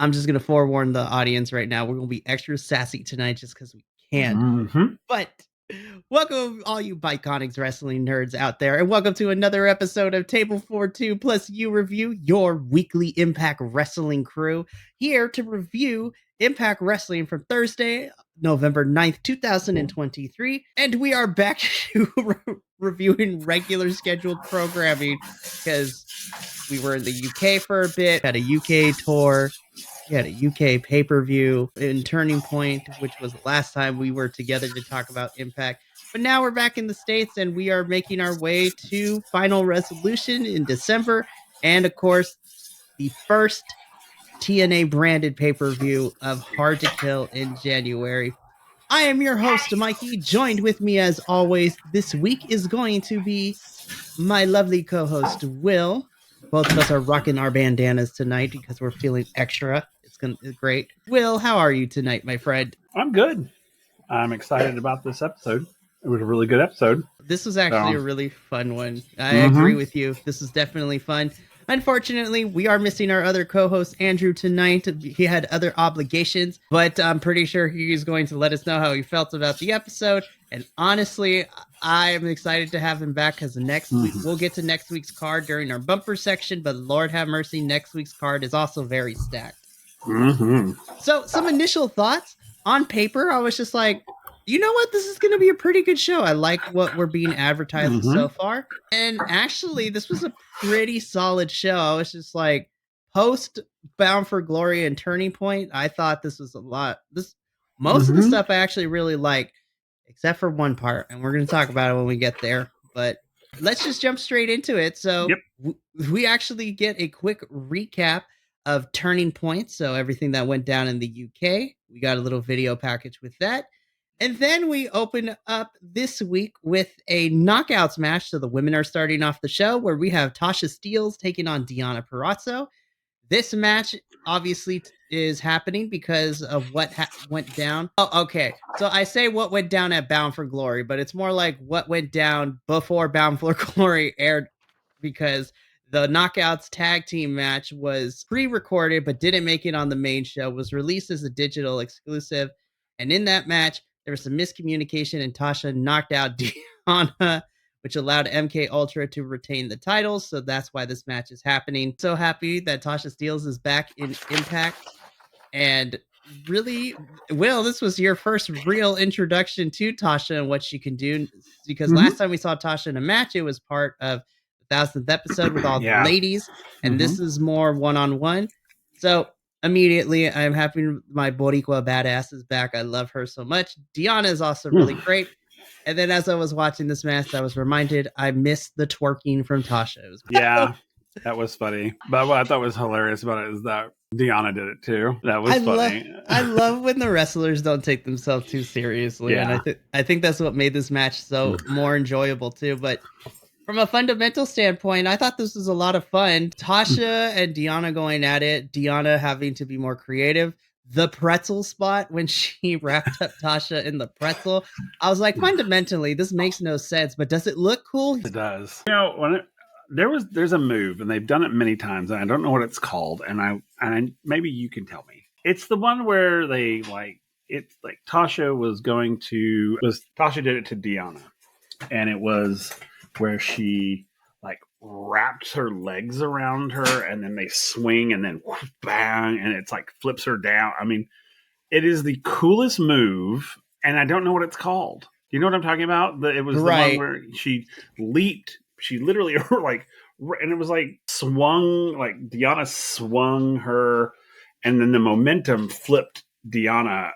I'm just going to forewarn the audience right now. We're going to be extra sassy tonight just because we can. Mm-hmm. But welcome, all you Biconics wrestling nerds out there, and welcome to another episode of TableForTwo+You Review, your weekly Impact Wrestling crew, here to review Impact Wrestling from Thursday, November 9th, 2023. And we are back to reviewing regular scheduled programming because we were in the UK for a bit, had a UK tour. We had a UK pay-per-view in Turning Point, which was the last time we were together to talk about Impact. But now we're back in the States and we are making our way to Final Resolution in December. And of course, the first TNA branded pay-per-view of Hard to Kill in January. I am your host, Mikey. Joined with me as always this week is going to be my lovely co-host, Will. Both of us are rocking our bandanas tonight because we're feeling extra. It's great. Will, how are you tonight, my friend? I'm good. I'm excited about this episode. It was a really good episode. This was actually a really fun one. I Mhm. agree with you. This is definitely fun. Unfortunately, we are missing our other co-host, Andrew, tonight. He had other obligations, but I'm pretty sure he's going to let us know how he felt about the episode. And honestly, I am excited to have him back because next week we'll get to next week's card during our bumper section, but Lord have mercy, next week's card is also very stacked. Mm-hmm. So some initial thoughts on paper, I was just like, you know what? This is going to be a pretty good show. I like what we're being advertised so far. And actually, this was a pretty solid show. I was just like, post Bound for Glory and Turning Point, I thought this was a lot. Most of the stuff I actually really like, except for one part. And we're going to talk about it when we get there. But let's just jump straight into it. So we actually get a quick recap of Turning Point. So everything that went down in the UK. We got a little video package with that. And then we open up this week with a knockouts match. So the women are starting off the show where we have Tasha Steelz taking on Deonna Purrazzo. This match obviously is happening because of what went down. Oh, okay. So I say what went down at Bound for Glory, but it's more like what went down before Bound for Glory aired because the Knockouts tag team match was pre-recorded but didn't make it on the main show, was released as a digital exclusive. And in that match, there was some miscommunication and Tasha knocked out Deonna, which allowed MK Ultra to retain the titles. So that's why this match is happening. So happy that Tasha Steelz is back in Impact. And really, Will, this was your first real introduction to Tasha and what she can do. Because last time we saw Tasha in a match, it was part of the 1000th episode with all the ladies. And this is more one-on-one. So immediately, I'm happy my Boricua badass is back. I love her so much. Deonna is also really great. And then as I was watching this match, I was reminded I missed the twerking from Tasha. That was funny. But what I thought was hilarious about it is that Deonna did it too. That was funny. I love when the wrestlers don't take themselves too seriously. Yeah. And I think that's what made this match so more enjoyable too. But from a fundamental standpoint, I thought this was a lot of fun. Tasha and Deonna going at it, Deonna having to be more creative. The pretzel spot when she wrapped up Tasha in the pretzel, I was like, fundamentally, this makes no sense, but does it look cool? It does. You know, when there's a move, and they've done it many times, and I don't know what it's called, and maybe you can tell me. It's the one where they it's like Tasha did it to Deonna, and it was where she wraps her legs around her and then they swing and then whoosh, bang, and it's like flips her down. I mean, it is the coolest move, and I don't know what it's called. Do you know what I'm talking about? It was the one where she leaped. She literally and it was swung, Deonna swung her, and then the momentum flipped Deonna,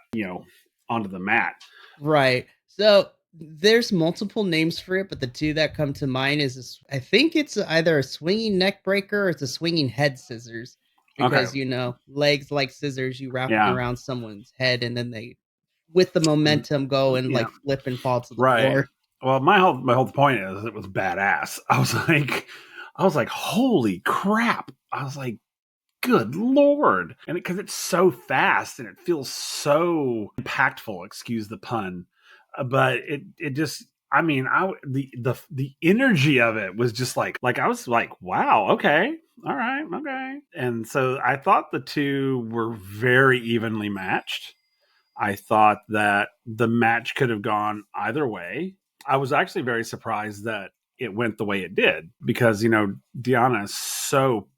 onto the mat. Right. So there's multiple names for it, but the two that come to mind is I think it's either a swinging neck breaker or it's a swinging head scissors because legs like scissors, you wrap them around someone's head and then they, with the momentum, go and flip and fall to the floor. Well, my whole point is it was badass. I was like, holy crap! I was like, good Lord, and because it's so fast and it feels so impactful. Excuse the pun. But it just, I mean, the energy of it was just like I was like, wow, okay, all right, okay. And so I thought the two were very evenly matched. I thought that the match could have gone either way. I was actually very surprised that it went the way it did because, Deanna is so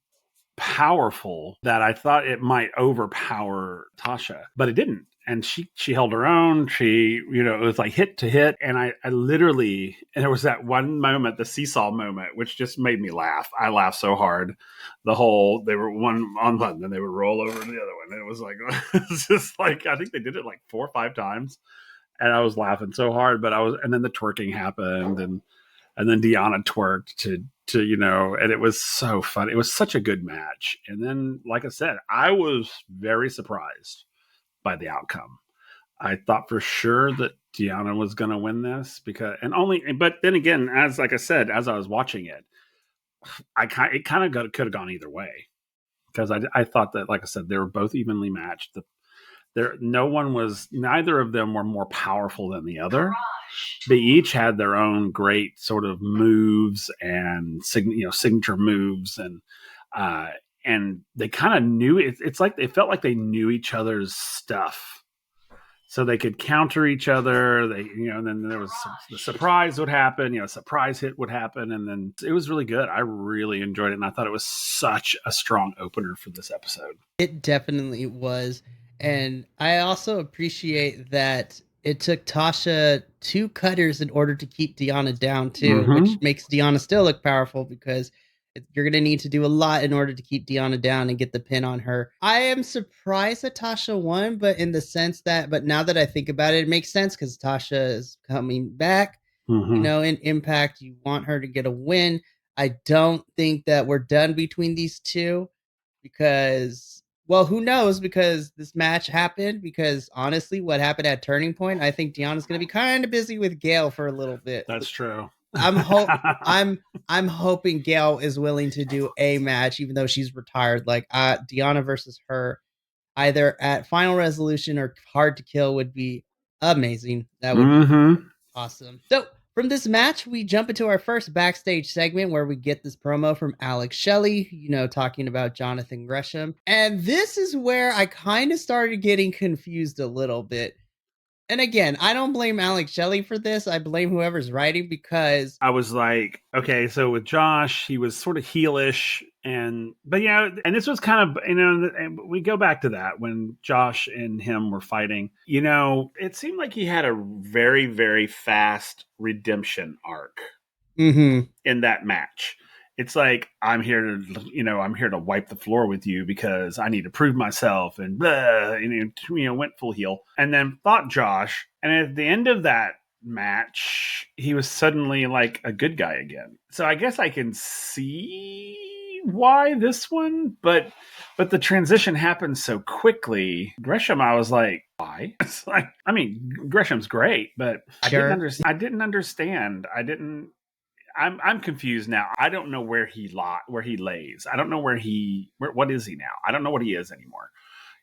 powerful that I thought it might overpower Tasha, but it didn't. And she held her own. It was like hit to hit. And I literally, and there was that one moment, the seesaw moment, which just made me laugh. I laughed so hard. They were one on one, then they would roll over to the other one. And it was like, it's just like, I think they did it like 4 or 5 times. And I was laughing so hard, and then the twerking happened, and then Deanna twerked to and it was so fun. It was such a good match. And then, like I said, I was very surprised by the outcome. I thought for sure that Deanna was going to win this but then again, like I said, as I was watching it, it kind of could have gone either way because I thought that, like I said, they were both evenly matched. Neither of them were more powerful than the other. They each had their own great sort of moves and signature moves, and they kind of knew it. It's like they felt like they knew each other's stuff, so they could counter each other. And then there was the surprise would happen. A surprise hit would happen, and then it was really good. I really enjoyed it, and I thought it was such a strong opener for this episode. It definitely was. And I also appreciate that it took Tasha 2 cutters in order to keep Deanna down too, which makes Deanna still look powerful because you're going to need to do a lot in order to keep Deanna down and get the pin on her. I am surprised that Tasha won, but now that I think about it, it makes sense because Tasha is coming back. In Impact, you want her to get a win. I don't think that we're done between these two because, well, who knows? Because this match happened. Because honestly, what happened at Turning Point, I think Deanna's going to be kind of busy with Gail for a little bit. That's true. I'm hoping Gail is willing to do a match, even though she's retired. Like Deanna versus her, either at Final Resolution or Hard to Kill, would be amazing. That would be awesome. So from this match, we jump into our first backstage segment where we get this promo from Alex Shelley, talking about Jonathan Gresham. And this is where I kind of started getting confused a little bit. And again, I don't blame Alex Shelley for this. I blame whoever's writing because I was like, okay, so with Josh, he was sort of heelish, and this was kind of, and we go back to that when Josh and him were fighting. It seemed like he had a very, very fast redemption arc in that match. It's like, I'm here to wipe the floor with you because I need to prove myself, and blah, went full heel, and then fought Josh, and at the end of that match, he was suddenly like a good guy again. So I guess I can see why this one, but the transition happened so quickly. Gresham, I was like, why? It's like, Gresham's great, but sure. I didn't understand. I'm confused now. I don't know where he lays. I don't know what is he now? I don't know what he is anymore.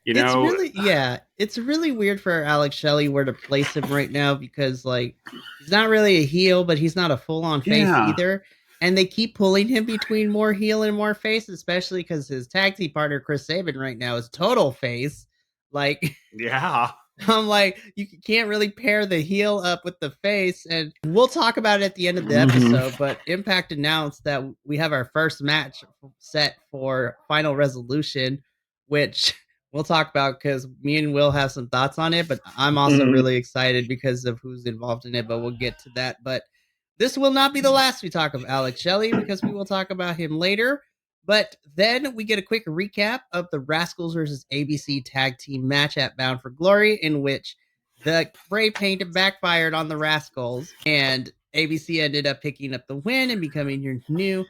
It's really weird for Alex Shelley where to place him right now because he's not really a heel, but he's not a full-on face either. And they keep pulling him between more heel and more face, especially because his tag team partner Chris Sabin right now is total face. I'm like, you can't really pair the heel up with the face, and we'll talk about it at the end of the episode, but Impact announced that we have our first match set for Final Resolution, which we'll talk about because me and Will have some thoughts on it, but I'm also really excited because of who's involved in it, but we'll get to that. But this will not be the last we talk of Alex Shelley because we will talk about him later. But then we get a quick recap of the Rascals versus ABC tag team match at Bound for Glory, in which the spray paint backfired on the Rascals, and ABC ended up picking up the win and becoming your new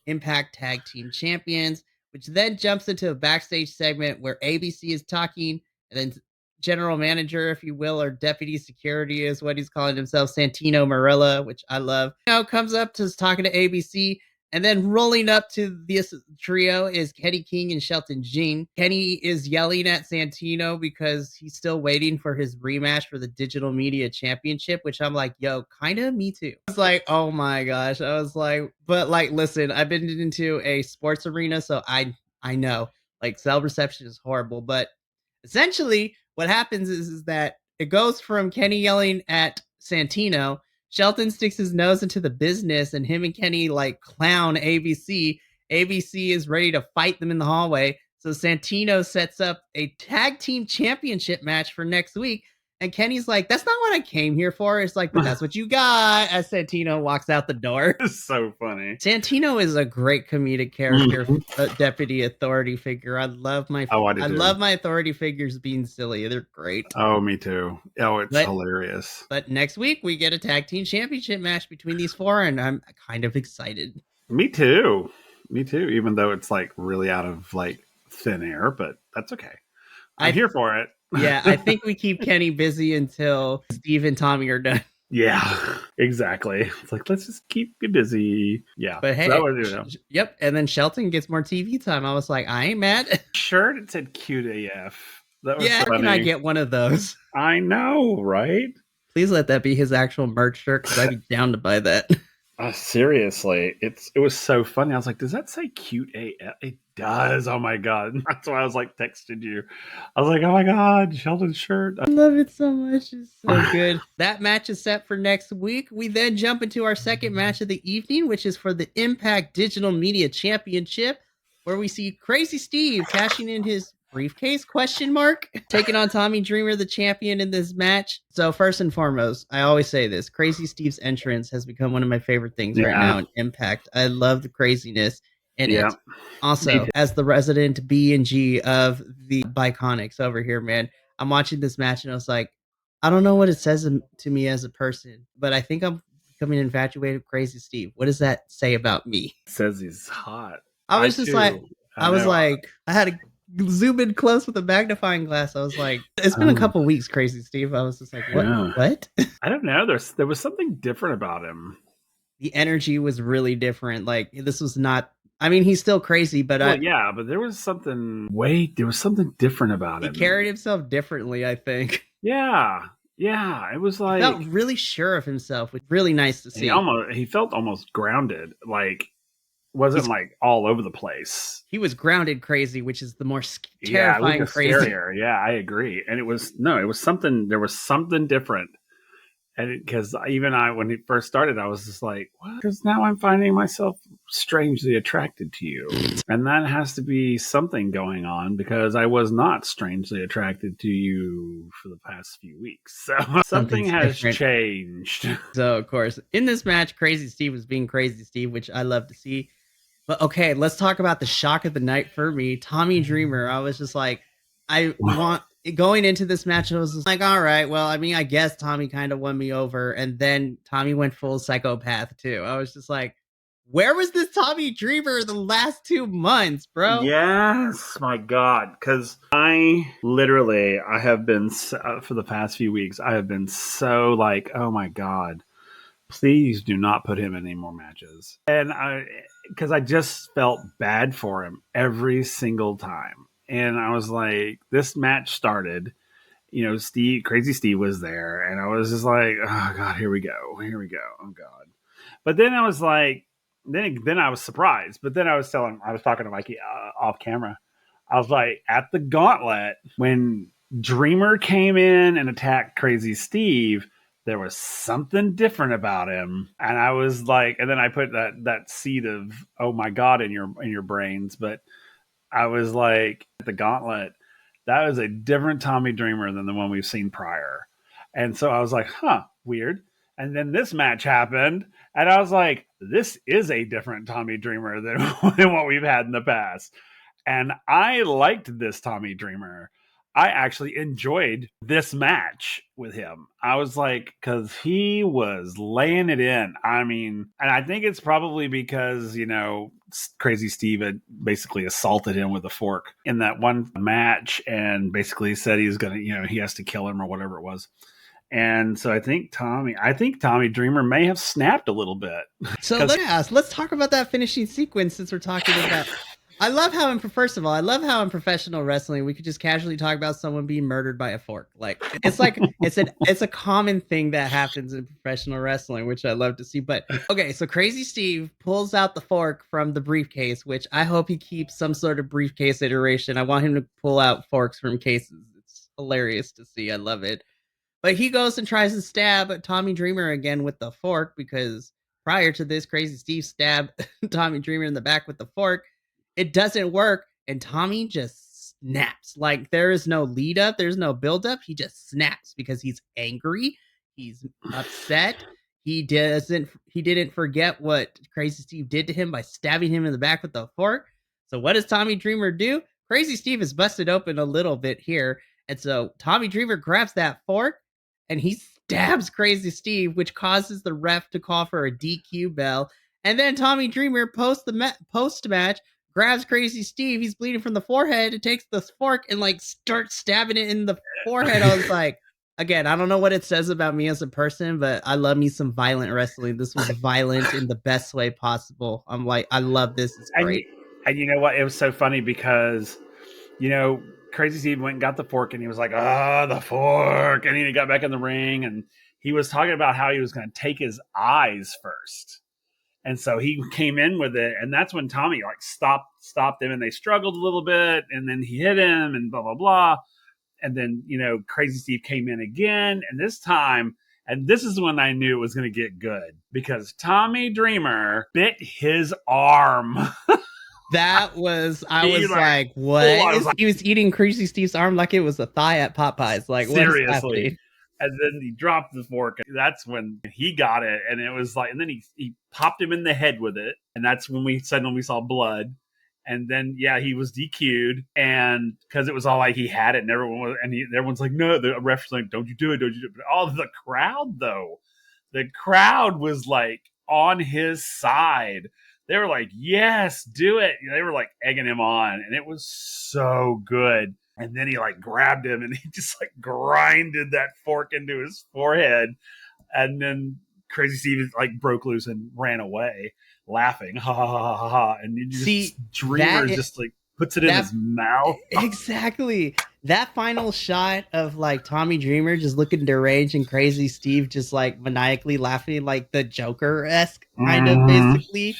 Impact Tag Team Champions, which then jumps into a backstage segment where ABC is talking, and then general manager, if you will, or deputy security is what he's calling himself, Santino Marella, which I love, comes up to talking to ABC. And then rolling up to this trio is Kenny King and Shelton Jean. Kenny is yelling at Santino because he's still waiting for his rematch for the Digital Media Championship, which I'm like, yo, kind of me too. I was like, oh my gosh. I was like, but like, listen, I've been into a sports arena, so I know like cell reception is horrible, but essentially what happens is that it goes from Kenny yelling at Santino. Shelton sticks his nose into the business, and him and Kenny like clown ABC. ABC is ready to fight them in the hallway. So Santino sets up a tag team championship match for next week. And Kenny's like, that's not what I came here for. It's like, but that's what you got. As Santino walks out the door. It's so funny. Santino is a great comedic character, deputy authority figure. I love my authority figures being silly. They're great. Oh, me too. Oh, it's hilarious. But next week we get a tag team championship match between these four, and I'm kind of excited. Me too. Even though it's like really out of like thin air, but that's okay. I'm here for it. Yeah, I think we keep Kenny busy until Steve and Tommy are done. Yeah, exactly. It's like, let's just keep you busy. Yeah. But hey, yep. And then Shelton gets more TV time. I was like, I ain't mad. Shirt, it said cute AF. That was funny. Can I get one of those? I know, right? Please let that be his actual merch shirt, because I'd be down to buy that. Seriously, it was so funny. I was like, does that say cute AF? It does. Oh my god. That's why I was like texting you. I was like, oh my god, Sheldon's shirt. I love it so much. It's so good. That match is set for next week. We then jump into our second match of the evening, which is for the Impact Digital Media Championship, where we see Crazy Steve cashing in his briefcase ? Taking on Tommy Dreamer, the champion, in this match. So first and foremost, I always say this: Crazy Steve's entrance has become one of my favorite things right now in Impact. I love the craziness in it. Also, as the resident B&G of the Biconics over here, man, I'm watching this match and I was like, I don't know what it says to me as a person, but I think I'm becoming infatuated with Crazy Steve. What does that say about me? It says he's hot. I was like, I had to zoom in close with a magnifying glass. I was like, it's been a couple weeks, Crazy Steve. I was just like, what? Yeah. What? I don't know. There was something different about him. The energy was really different. Like, this was not, I mean, he's still crazy, but but there was something different about him. He carried himself differently, I think. Yeah. It was like, he felt really sure of himself, which was really nice to see. He felt almost grounded. Like, wasn't like all over the place. He was grounded crazy, which is the more terrifying crazy. Scarier. Yeah, I agree. And it was something, there was something different. And because when he first started, I was just like, what? Because now I'm finding myself strangely attracted to you. And that has to be something going on, because I was not strangely attracted to you for the past few weeks. So something has changed. So, of course, in this match, Crazy Steve was being Crazy Steve, which I love to see. But okay, let's talk about the shock of the night for me. Tommy Dreamer. I was just like, going into this match, I was just like, all right, well, I mean, I guess Tommy kind of won me over. And then Tommy went full psychopath too. I was just like, where was this Tommy Dreamer the last 2 months, bro? Yes, my God. Because I have been, for the past few weeks, I have been so like, oh my God, please do not put him in any more matches. And because I just felt bad for him every single time. And I was like, this match started, Crazy Steve was there. And I was just like, oh God, here we go. Oh God. But then I was like, then I was surprised. But then I was talking to Mikey off camera. I was like, at the gauntlet, when Dreamer came in and attacked Crazy Steve, there was something different about him. And I was like, and then I put that seed of, oh my God, in your brains. But I was like, at the gauntlet, that was a different Tommy Dreamer than the one we've seen prior. And so I was like, weird. And then this match happened, and I was like, this is a different Tommy Dreamer than what we've had in the past. And I liked this Tommy Dreamer. I actually enjoyed this match with him. I was like, because he was laying it in. I mean, and I think it's probably because, Crazy Steve had basically assaulted him with a fork in that one match and basically said he's going to, he has to kill him or whatever it was. And so I think Tommy Dreamer may have snapped a little bit. So let's talk about that finishing sequence since we're talking about. I love how in professional wrestling we could just casually talk about someone being murdered by a fork. It's a common thing that happens in professional wrestling, which I love to see. But okay, so Crazy Steve pulls out the fork from the briefcase, which I hope he keeps some sort of briefcase iteration. I want him to pull out forks from cases. It's hilarious to see. I love it. But he goes and tries to stab Tommy Dreamer again with the fork because prior to this, Crazy Steve stabbed Tommy Dreamer in the back with the fork. It doesn't work, and Tommy just snaps. Like there is no lead up, there's no build up. He just snaps because he's angry, he's upset. He didn't forget what Crazy Steve did to him by stabbing him in the back with the fork. So what does Tommy Dreamer do? Crazy Steve is busted open a little bit here, and so Tommy Dreamer grabs that fork and he stabs Crazy Steve, which causes the ref to call for a DQ bell. And then Tommy Dreamer post match grabs Crazy Steve. He's bleeding from the forehead. It takes the fork and starts stabbing it in the forehead. I was like, again, I don't know what it says about me as a person, but I love me some violent wrestling. This was violent in the best way possible. I'm like, I love this. It's great. And you know what? It was so funny because, Crazy Steve went and got the fork and he was like, the fork. And he got back in the ring and he was talking about how he was going to take his eyes first. And so he came in with it. And that's when Tommy stopped him and they struggled a little bit. And then he hit him and blah, blah, blah. And then, Crazy Steve came in again. And this time, and this is when I knew it was going to get good because Tommy Dreamer bit his arm. That was, I was like, what? He was eating Crazy Steve's arm like it was a thigh at Popeyes. Like, seriously. What is happening? And then he dropped the fork. That's when he got it. And it was like, and then he popped him in the head with it. And that's when we saw blood. And then, he was DQ'd. And because it was all like he had it and everyone's like, no, the ref's like, don't you do it. But all the crowd, though, the crowd was like on his side. They were like, yes, do it. They were like egging him on. And it was so good. And then he grabbed him and he just grinded that fork into his forehead. And then Crazy Steve broke loose and ran away laughing. Ha ha ha ha ha. And you just see, Dreamer just puts it in his mouth. Exactly. That final shot of Tommy Dreamer just looking deranged and Crazy Steve just maniacally laughing like the Joker-esque kind of basically.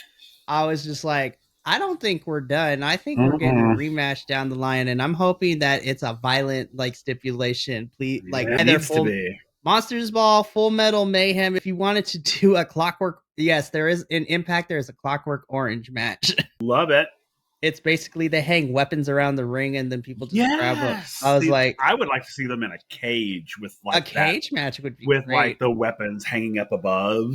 I was just like, I don't think we're done. I think we're getting a rematch down the line, and I'm hoping that it's a violent stipulation. Please, it needs to be Monsters Ball, Full Metal Mayhem. If you wanted to do a Clockwork, yes, there is in Impact. There is a Clockwork Orange match. Love it. It's basically they hang weapons around the ring, and then people just grab them. I was I would like to see them in a cage with a cage match would be with great. The weapons hanging up above.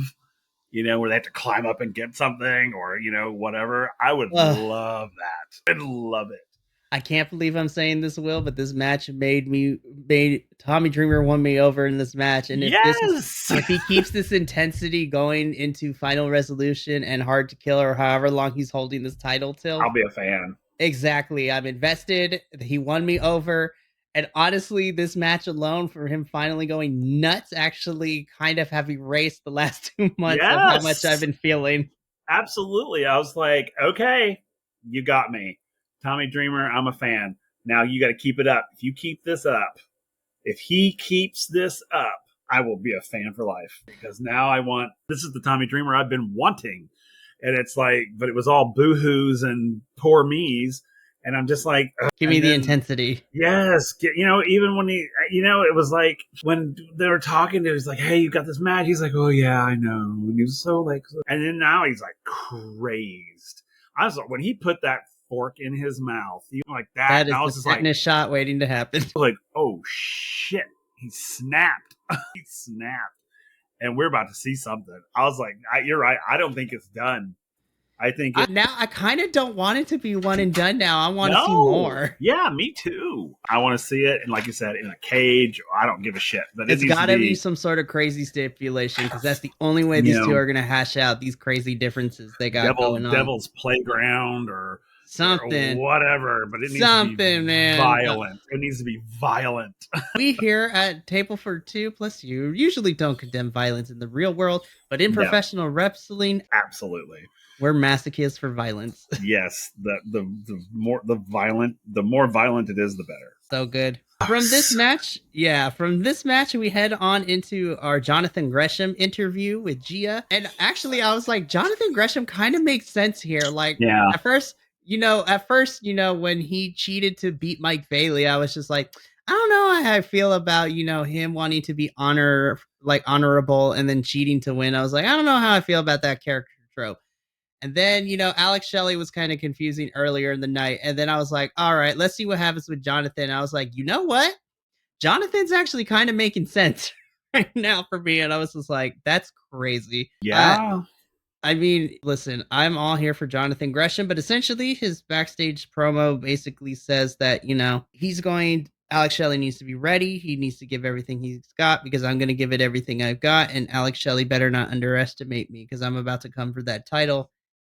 Where they have to climb up and get something or, whatever. I would love that. I'd love it. I can't believe I'm saying this, Will, but this match made Tommy Dreamer won me over in this match. And if he keeps this intensity going into Final Resolution and Hard to Kill or however long he's holding this title till, I'll be a fan. Exactly. I'm invested. He won me over. And honestly, this match alone for him finally going nuts actually kind of have erased the last 2 months of how much I've been feeling. Absolutely. I was like, okay, you got me. Tommy Dreamer, I'm a fan. Now you got to keep it up. If you keep this up, if he keeps this up, I will be a fan for life. Because now this is the Tommy Dreamer I've been wanting. And it's but it was all boo-hoos and poor me's. And I'm just like, give me the intensity. Yes. Even when he, it was when they were talking to him, he's like, hey, you got this match. He's like, oh yeah, I know. And he was so and then now he's crazed. I was when he put that fork in his mouth, that. That is I was the tetanus shot waiting to happen. Oh shit. He snapped. He snapped. And we're about to see something. I was like, you're right. I don't think it's done. I think now I kind of don't want it to be one and done now. I want to see more. Yeah, me too. I want to see it. And like you said, in a cage. I don't give a shit. But it's got to be some sort of crazy stipulation because that's the only way these two are going to hash out these crazy differences they got going on. Devil's Playground or something, whatever, but it needs to be man. violent. It needs to be violent. We here at TableForTwo+You usually don't condemn violence in the real world, but in professional wrestling, absolutely, we're masochists for violence. Yes, the more violent it is, the better. So good. From this match, we head on into our Jonathan Gresham interview with Gia. And actually, I was like, Jonathan Gresham kind of makes sense here. Like, at first, when he cheated to beat Mike Bailey, I was just like, I don't know how I feel about, him wanting to be honorable and then cheating to win. I was like, I don't know how I feel about that character trope. And then, Alex Shelley was kind of confusing earlier in the night. And then I was like, all right, let's see what happens with Jonathan. I was like, you know what? Jonathan's actually kind of making sense right now for me. And I was just like, that's crazy. Yeah. I mean, listen, I'm all here for Jonathan Gresham, but essentially his backstage promo basically says that, Alex Shelley needs to be ready. He needs to give everything he's got because I'm going to give it everything I've got. And Alex Shelley better not underestimate me because I'm about to come for that title.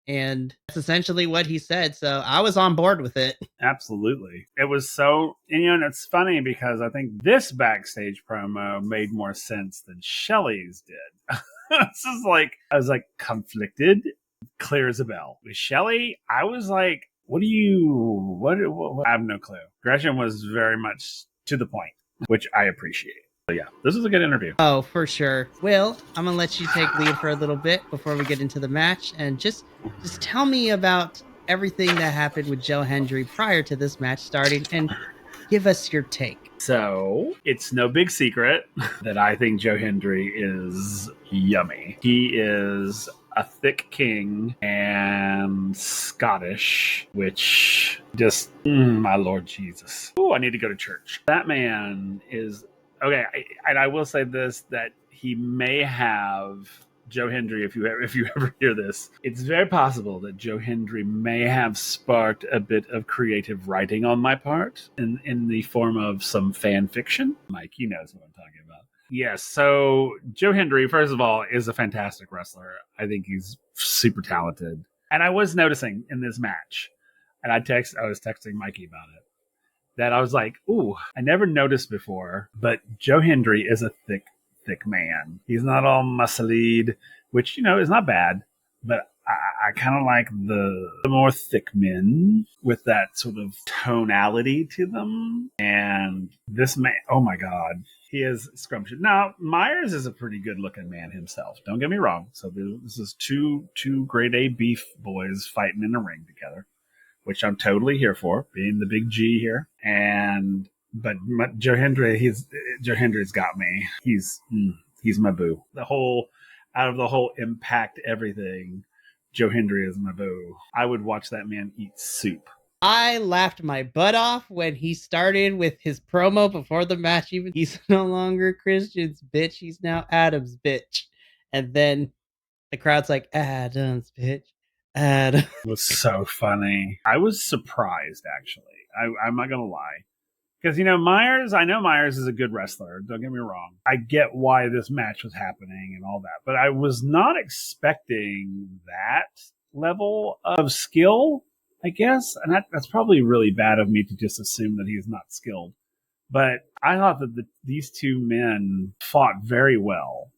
And that's essentially what he said. So I was on board with it. Absolutely. It was so, and it's funny because I think this backstage promo made more sense than Shelley's did. This is like, I was like conflicted, clear as a bell. With Shelley, I was like, what? I have no clue. Gresham was very much to the point, which I appreciate. So yeah, this is a good interview. Oh, for sure. Will, I'm going to let you take lead for a little bit before we get into the match. And just tell me about everything that happened with Joe Hendry prior to this match starting and give us your take. So, it's no big secret that I think Joe Hendry is yummy. He is a thick king and Scottish, which just, my Lord Jesus. Oh, I need to go to church. That man is... Okay, and I will say this, that he may have, Joe Hendry, if you ever hear this, it's very possible that Joe Hendry may have sparked a bit of creative writing on my part in the form of some fan fiction. Mike, you knows what I'm talking about. Yes, so Joe Hendry, first of all, is a fantastic wrestler. I think he's super talented. And I was noticing in this match, and I was texting Mikey about it, that I was like, ooh, I never noticed before, but Joe Hendry is a thick man. He's not all muscly, which, is not bad, but I kind of like the more thick men with that sort of tonality to them. And this man, oh my God, he is scrumptious. Now, Myers is a pretty good looking man himself. Don't get me wrong. So this is two grade A beef boys fighting in a ring together, which I'm totally here for, being the big G here. But Joe Hendry's got me. He's my boo. Out of the whole Impact everything, Joe Hendry is my boo. I would watch that man eat soup. I laughed my butt off when he started with his promo before the match. Even he's no longer Christian's bitch. He's now Adam's bitch. And then the crowd's like, Adam's bitch. Adam. It was so funny. I was surprised, actually. I'm not going to lie. Because, I know Myers is a good wrestler. Don't get me wrong. I get why this match was happening and all that. But I was not expecting that level of skill, I guess. And that's probably really bad of me to just assume that he's not skilled. But I thought that these two men fought very well.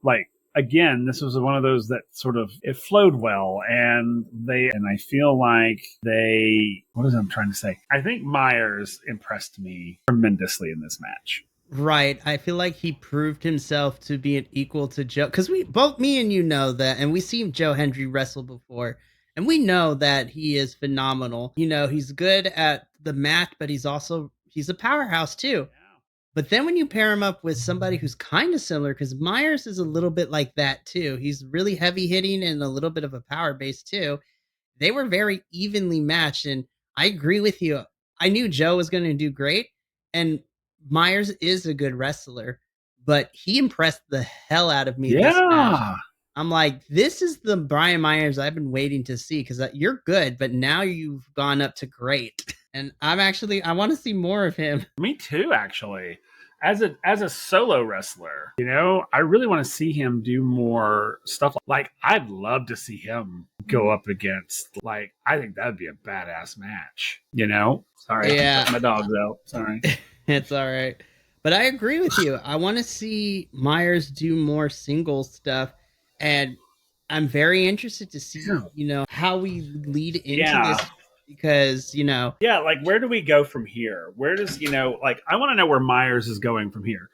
Like, again, this was one of those that sort of, it flowed well, and I feel like what is it I'm trying to say? I think Myers impressed me tremendously in this match. Right. I feel like he proved himself to be an equal to Joe, because me and you know that, and we've seen Joe Hendry wrestle before, and we know that he is phenomenal. He's good at the mat, but he's a powerhouse too. But then when you pair him up with somebody who's kind of similar, because Myers is a little bit like that too. He's really heavy hitting and a little bit of a power base too. They were very evenly matched. And I agree with you. I knew Joe was going to do great. And Myers is a good wrestler, but he impressed the hell out of me this match. I'm like, this is the Brian Myers I've been waiting to see, because you're good, but now you've gone up to great. And I want to see more of him. Me too, actually. as a solo wrestler, I really want to see him do more stuff. Like I'd love to see him go up against, like, I think that'd be a badass match. Sorry, Yeah, my dog's out. Sorry. it's all right. But I agree with you. I want to see Myers do more singles stuff, and I'm very interested to see, how we lead into this because, Yeah, like where do we go from here? Where does, like I want to know where Myers is going from here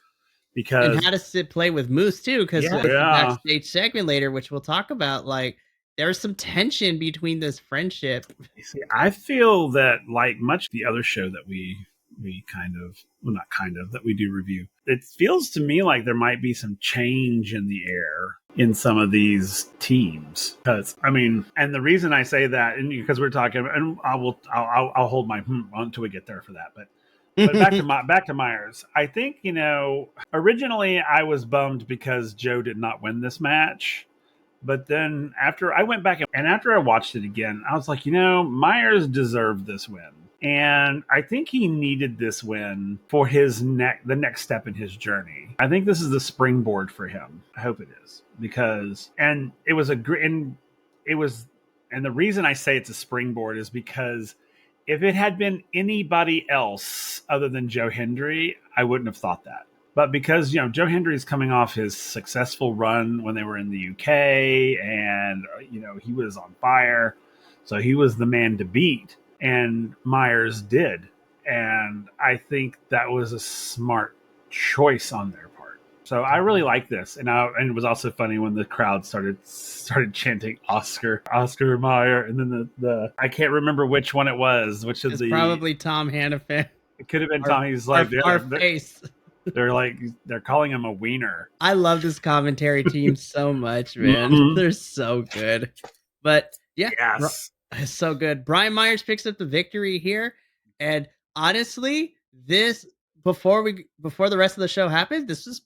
because and how to play with Moose too, because the yeah. backstage segment later, which we'll talk about, like there's some tension between this friendship. See, I feel that like much the other show that we kind of, well, not kind of, that we do review, it feels to me like there might be some change in the air in some of these teams. Because I mean, and the reason I say that, and because we're talking, and I'll hold my until we get there for that, but back to Myers. I think, originally I was bummed because Joe did not win this match. But then after I went back and after I watched it again, I was like, Myers deserved this win. And I think he needed this win for the next step in his journey. I think this is the springboard for him. I hope it is, because, and it was and the reason I say it's a springboard is because if it had been anybody else other than Joe Hendry, I wouldn't have thought that. But because, Joe Hendry is coming off his successful run when they were in the UK, and, he was on fire. So he was the man to beat, and Myers did. And I think that was a smart choice on their part. So I really like this. And it was also funny when the crowd started chanting Oscar Mayer. And then the I can't remember which one it was. Which is probably Tom Hannafin. It could have been Tom. He's like, our face. They're calling him a wiener. I love this commentary team so much, man. Mm-hmm. They're so good. But yeah, yes, it's so good. Brian Myers picks up the victory here, and honestly, this before the rest of the show happened, this was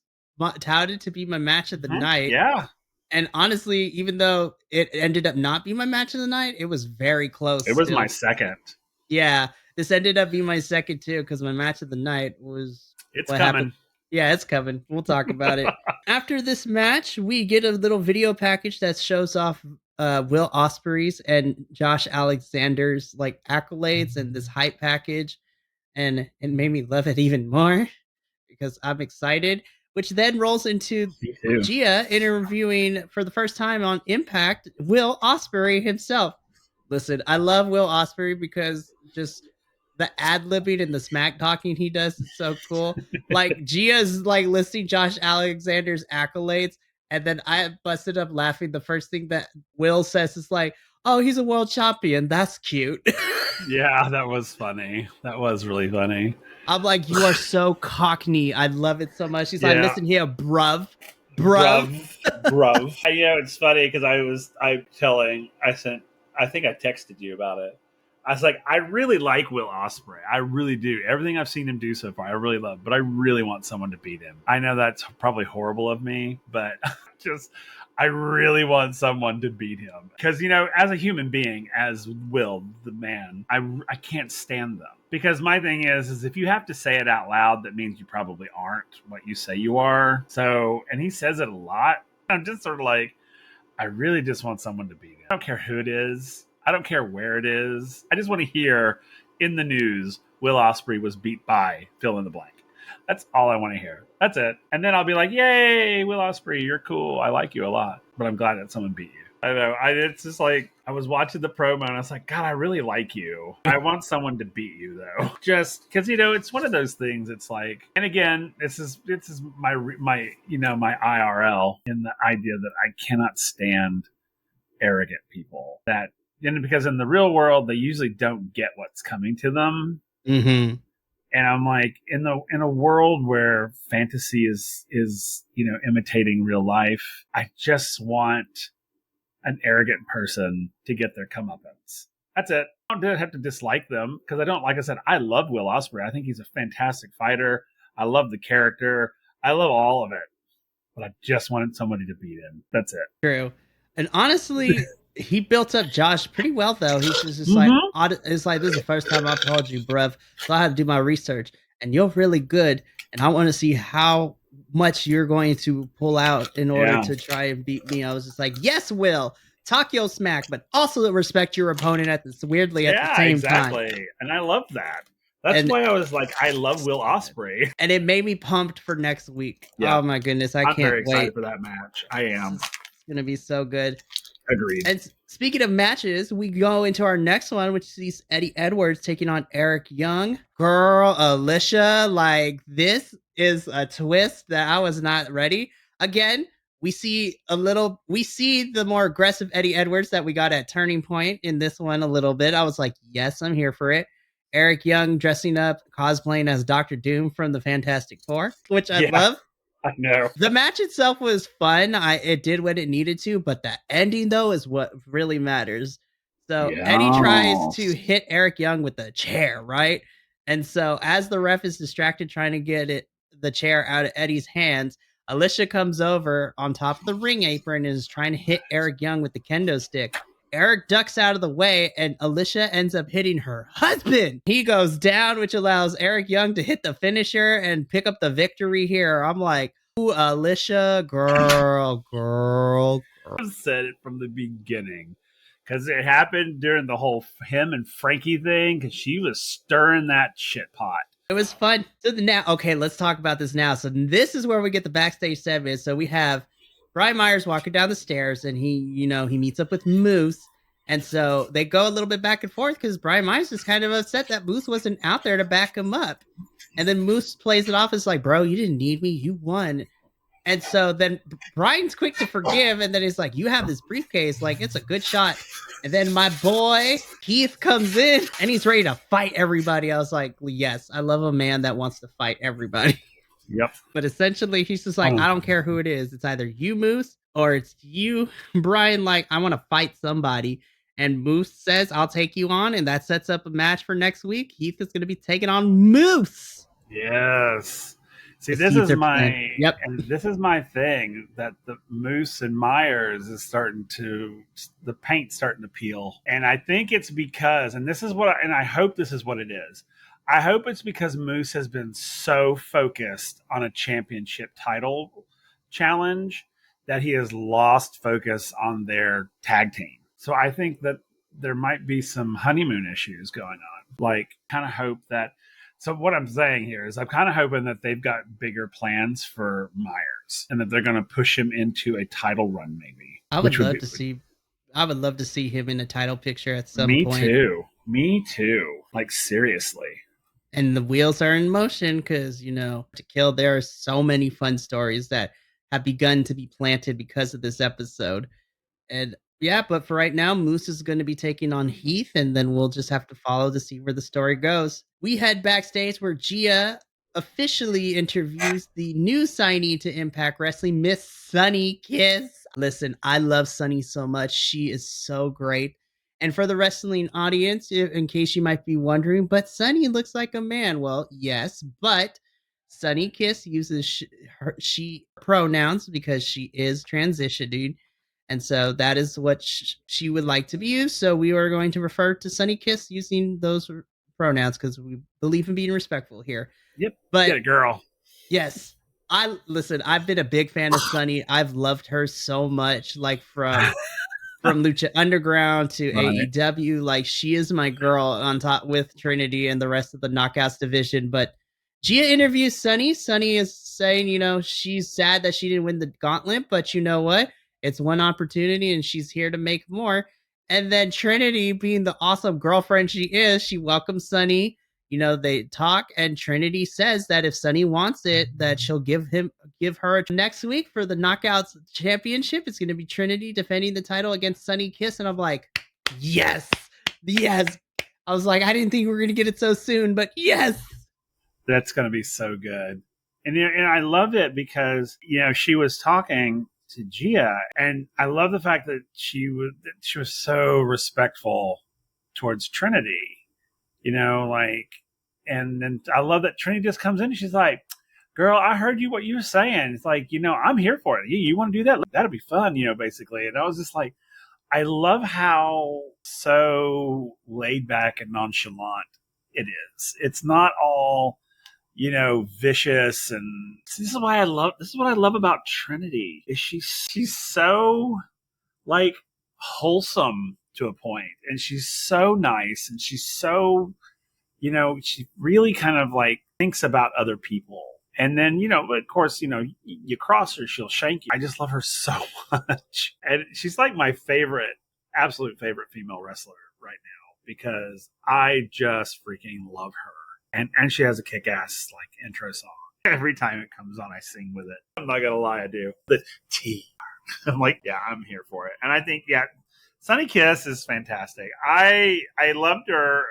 touted to be my match of the night. Yeah. And honestly, even though it ended up not being my match of the night, it was very close. It was my second. Yeah, this ended up being my second too, because my match of the night was. It's coming. Happened. Yeah, it's coming. We'll talk about it. After this match, we get a little video package that shows off Will Ospreay's and Josh Alexander's like accolades and this hype package, and it made me love it even more because I'm excited. Which then rolls into Gia interviewing for the first time on Impact Will Ospreay himself. Listen, I love Will Ospreay because just the ad-libbing and the smack talking he does is so cool. Like Gia's like listing Josh Alexander's accolades, and then I busted up laughing. The first thing that Will says is like, "Oh, he's a world champion. That's cute." Yeah, that was funny. That was really funny. I'm like, you are so cockney. I love it so much. He's like, listen here, bruv. It's funny because I think I texted you about it. I was like, I really like Will Ospreay. I really do. Everything I've seen him do so far, I really love. But I really want someone to beat him. I know that's probably horrible of me, but I really want someone to beat him. Because, as a human being, as Will, the man, I can't stand them. Because my thing is if you have to say it out loud, that means you probably aren't what you say you are. So, and he says it a lot. I'm just sort of like, I really just want someone to beat him. I don't care who it is. I don't care where it is. I just want to hear in the news, Will Ospreay was beat by fill in the blank. That's all I want to hear. That's it. And then I'll be like, yay, Will Ospreay, you're cool. I like you a lot. But I'm glad that someone beat you. I know. It's just like, I was watching the promo and I was like, God, I really like you. I want someone to beat you though. Just because, it's one of those things. It's like, and again, this is my IRL in the idea that I cannot stand arrogant people because in the real world, they usually don't get what's coming to them. Mm-hmm. And I'm like, in a world where fantasy is imitating real life, I just want an arrogant person to get their comeuppance. That's it. I don't have to dislike them because like I said, I love Will Ospreay. I think he's a fantastic fighter. I love the character. I love all of it. But I just wanted somebody to beat him. That's it. True. And honestly, he built up Josh pretty well, though. He's just like, it's like, this is the first time I've told you, bruv. So I had to do my research. and you're really good. And I want to see how much you're going to pull out in order to try and beat me. I was just like, yes, Will, talk your smack, but also respect your opponent at the same time. And I love that. That's why I was like, I love Will Ospreay. And it made me pumped for next week. Yeah. Oh my goodness, I'm very excited for that match. I am. It's gonna be so good. Agreed. And speaking of matches, we go into our next one, which sees Eddie Edwards taking on Eric Young. Girl, Alicia, like this is a twist that I was not ready. Again, we see the more aggressive Eddie Edwards that we got at Turning Point in this one a little bit. I was like, yes, I'm here for it. Eric Young dressing up, cosplaying as Dr. Doom from the Fantastic Four, which I love. I know. The match itself was fun. It did what it needed to, but the ending, though, is what really matters. So Eddie tries to hit Eric Young with the chair, right? And so as the ref is distracted trying to get the chair out of Eddie's hands, Alicia comes over on top of the ring apron and is trying to hit Eric Young with the kendo stick. Eric ducks out of the way, and Alicia ends up hitting her husband. He goes down, which allows Eric Young to hit the finisher and pick up the victory here. I'm like, ooh, Alicia, girl. I said it from the beginning because it happened during the whole him and Frankie thing because she was stirring that shit pot. It was fun. So now, okay, let's talk about this now. So this is where we get the backstage segment. So we have Brian Myers walking down the stairs, and he meets up with Moose. And so they go a little bit back and forth because Brian Myers is kind of upset that Moose wasn't out there to back him up. And then Moose plays it off as like, bro, you didn't need me. You won. And so then Brian's quick to forgive. And then he's like, you have this briefcase. Like, it's a good shot. And then my boy Keith comes in and he's ready to fight everybody. I was like, yes, I love a man that wants to fight everybody. Yep. But essentially, he's just like, I don't care who it is. It's either you, Moose, or it's you, Brian. Like, I want to fight somebody. And Moose says, I'll take you on. And that sets up a match for next week. Heath is going to be taking on Moose. Yes. See, this is my thing that the Moose and Myers is the paint's starting to peel. And I think it's because, and I hope this is what it is. I hope it's because Moose has been so focused on a championship title challenge that he has lost focus on their tag team. So I think that there might be some honeymoon issues going on. Like, kind of hope that. So what I'm saying here is I'm kind of hoping that they've got bigger plans for Myers and that they're going to push him into a title run, maybe. I would love to see him in a title picture at some point. Me too. Like, seriously. And the wheels are in motion because, to kill, there are so many fun stories that have begun to be planted because of this episode. And yeah, but for right now, Moose is going to be taking on Heath, and then we'll just have to follow to see where the story goes. We head backstage where Gia officially interviews the new signee to Impact Wrestling, Miss Sunny Kiss. Listen, I love Sunny so much. She is so great. And for the wrestling audience, in case you might be wondering, but Sunny looks like a man. Well, yes, but Sunny Kiss uses she pronouns because she is transitioning. And so that is what she would like to be used. So we are going to refer to Sunny Kiss using those pronouns because we believe in being respectful here. Yep. But get a girl. Yes. I've been a big fan of Sunny. I've loved her so much, like from Lucha Underground to AEW. Like, she is my girl on top with Trinity and the rest of the Knockouts division. But Gia interviews Sunny. Sunny is saying, she's sad that she didn't win the gauntlet, but you know what? It's one opportunity and she's here to make more. And then Trinity, being the awesome girlfriend she is, she welcomes Sunny. They talk, and Trinity says that if Sunny wants it, that she'll give her next week for the Knockouts Championship. It's going to be Trinity defending the title against Sunny Kiss. And I'm like, yes. I was like, I didn't think we were going to get it so soon, but yes. That's going to be so good. And I love it because, she was talking to Gia, and I love the fact that she was so respectful towards Trinity, and then I love that Trinity just comes in and she's like, girl, I heard what you were saying. It's like, I'm here for it. You want to do that? That'll be fun, basically. And I was just like, I love how so laid back and nonchalant it is. It's not all vicious. And this is what I love about Trinity is she's so like wholesome to a point, and she's so nice, and she's so she really kind of like thinks about other people. And then, of course, you cross her, she'll shank you. I just love her so much. And she's like my absolute favorite female wrestler right now, because I just freaking love her. And she has a kick-ass like intro song. Every time it comes on, I sing with it. I'm not going to lie, I do. The T. I'm like, yeah, I'm here for it. And I think, yeah, Sunny Kiss is fantastic. I loved her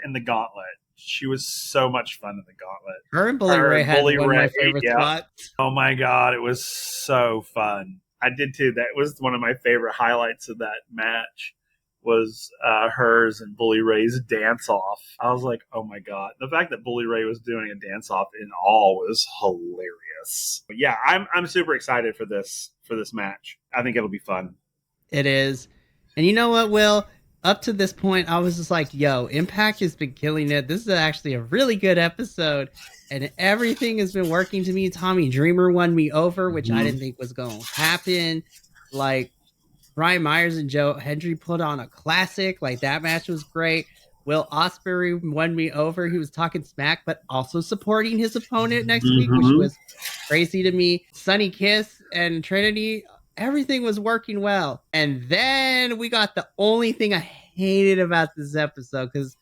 in the Gauntlet. She was so much fun in the Gauntlet. Her and Bully Ray had one of my favorite spots. Oh my God, it was so fun. I did too. That was one of my favorite highlights of that match, was hers and Bully Ray's dance off. I was like, oh my God. The fact that Bully Ray was doing a dance off in all was hilarious. But yeah, I'm super excited for this match. I think it'll be fun. It is. And you know what, Will? Up to this point, I was just like, yo, Impact has been killing it. This is actually a really good episode. And everything has been working to me. Tommy Dreamer won me over, which I didn't think was going to happen. Like, Brian Myers and Joe Hendry put on a classic. Like, that match was great. Will Ospreay won me over. He was talking smack, but also supporting his opponent next week, which was crazy to me. Sunny Kiss and Trinity, everything was working well. And then we got the only thing I hated about this episode, because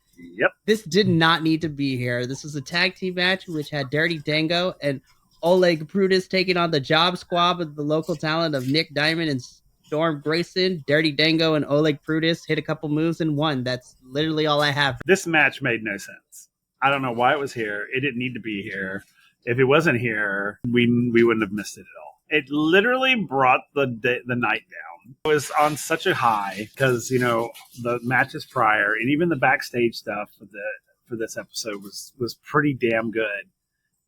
this did not need to be here. This was a tag team match which had Dirty Dango and Oleg Brutus taking on the Job Squad with the local talent of Nick Diamond and Storm Grayson. Dirty Dango and Oleg Brutus hit a couple moves and won. That's literally all I have. This match made no sense. I don't know why it was here. It didn't need to be here. If it wasn't here, we wouldn't have missed it at all. It literally brought the night down. It was on such a high because, the matches prior and even the backstage stuff for this episode was pretty damn good.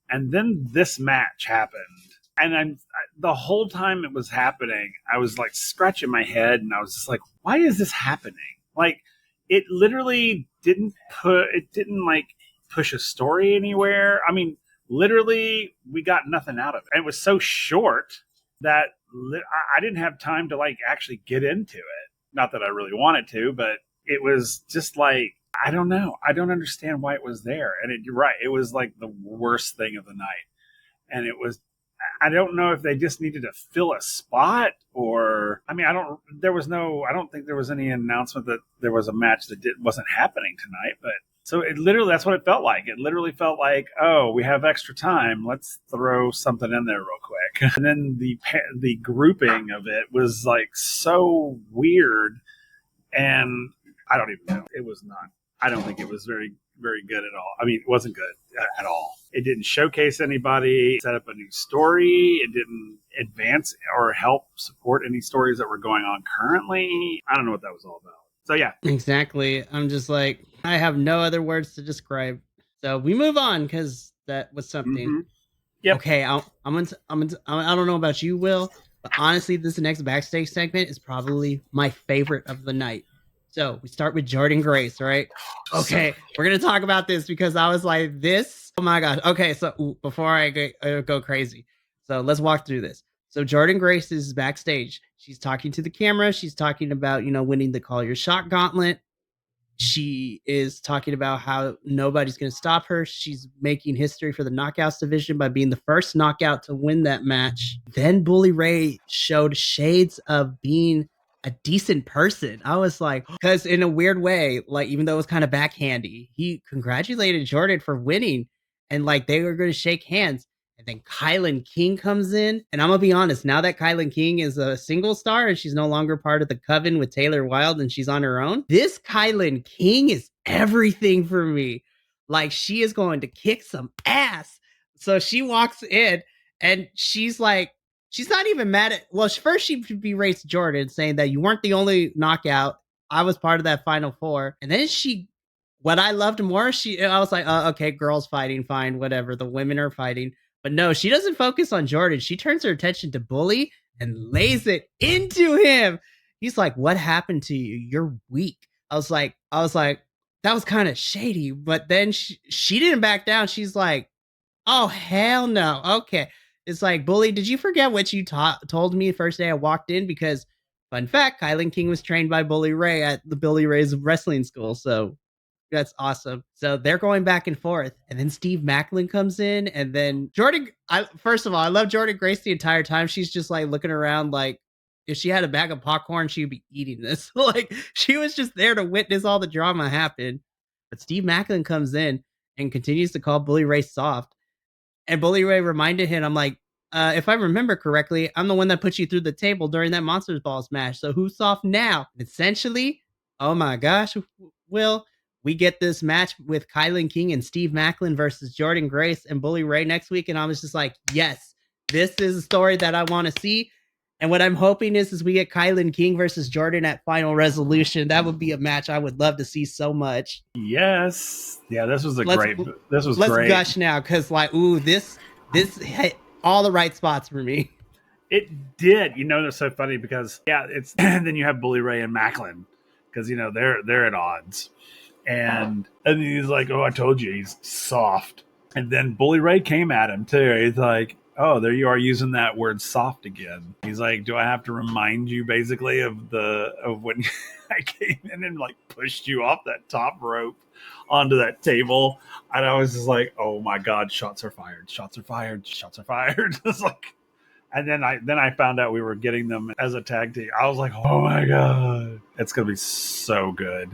And then this match happened. And the whole time it was happening, I was like scratching my head, and I was just like, why is this happening? Like, it literally didn't like push a story anywhere. I mean, literally, we got nothing out of it. And it was so short that I didn't have time to like actually get into it. Not that I really wanted to, but it was just like, I don't know. I don't understand why it was there. And you're right. It was like the worst thing of the night. And I don't know if they just needed to fill a spot, or, I mean, I don't think there was any announcement that there was a match that wasn't happening tonight, but so that's what it felt like. It literally felt like, oh, we have extra time. Let's throw something in there real quick. And then the grouping of it was like so weird. And I don't even know. It was not. I don't think it was very, very good at all. I mean, it wasn't good at all. It didn't showcase anybody, set up a new story. It didn't advance or help support any stories that were going on currently. I don't know what that was all about. So yeah. Exactly. I'm just like, I have no other words to describe. So we move on because that was something. Yep. Okay, I don't know about you, Will, but honestly, this next backstage segment is probably my favorite of the night. So we start with Jordynne Grace, right? Okay, we're gonna talk about this because I was like, this. Oh my gosh. Okay, so before I go crazy, so let's walk through this. So Jordynne Grace is backstage. She's talking to the camera. She's talking about, winning the Call Your Shot gauntlet. She is talking about how nobody's going to stop her. She's making history for the Knockouts division by being the first knockout to win that match. Then Bully Ray showed shades of being a decent person. I was like, because in a weird way, like, even though it was kind of backhandy, he congratulated Jordynne for winning, and like they were going to shake hands. And then Kylan King comes in. And I'm going to be honest, now that Kylan King is a single star and she's no longer part of the coven with Taylor Wilde and she's on her own, this Kylan King is everything for me. Like, she is going to kick some ass. So she walks in and she's like, she's not even mad at, well, first she berates Jordynne, saying that you weren't the only knockout. I was part of that Final Four. And then what I loved more, I was like, okay, girls fighting, fine, whatever. The women are fighting. But no, she doesn't focus on Jordynne. She turns her attention to Bully and lays it into him. He's like, what happened to you? You're weak. I was like, that was kind of shady. But then she didn't back down. She's like, Oh, hell no. Okay. It's like, Bully, did you forget what you told me the first day I walked in? Because, fun fact, Kylan King was trained by Bully Ray at the Bully Ray's wrestling school. So that's awesome. So they're going back and forth. And then Steve Macklin comes in. And then Jordan, first of all, I love Jordan Grace the entire time. She's just like looking around like, if she had a bag of popcorn, she'd be eating this. Like, she was just there to witness all the drama happen. But Steve Macklin comes in and continues to call Bully Ray soft. And Bully Ray reminded him, I'm like, if I remember correctly, I'm the one that put you through the table during that Monsters Ball smash. So who's soft now? Essentially, oh my gosh, Will, we get this match with Kylan King and Steve Macklin versus Jordan Grace and Bully Ray next week. And I was just like, yes, this is a story that I want to see. And what I'm hoping is we get Kylan King versus Jordan at Final Resolution. That would be a match I would love to see so much. Yes. Yeah, this was Let's great. Let's gush now, because like, ooh, this hit all the right spots for me. It did. You know, they're so funny because it's and then you have Bully Ray and Macklin because they're at odds, and he's like, "Oh, I told you, he's soft." And then Bully Ray came at him too. He's like, "Oh, there you are using that word soft again." He's like, "Do I have to remind you basically of when I came in and like pushed you off that top rope onto that table?" And I was just like, "Oh my God, shots are fired! Shots are fired! Shots are fired!" It's like. And then I found out we were getting them as a tag team. I was like, oh my God. It's gonna be so good.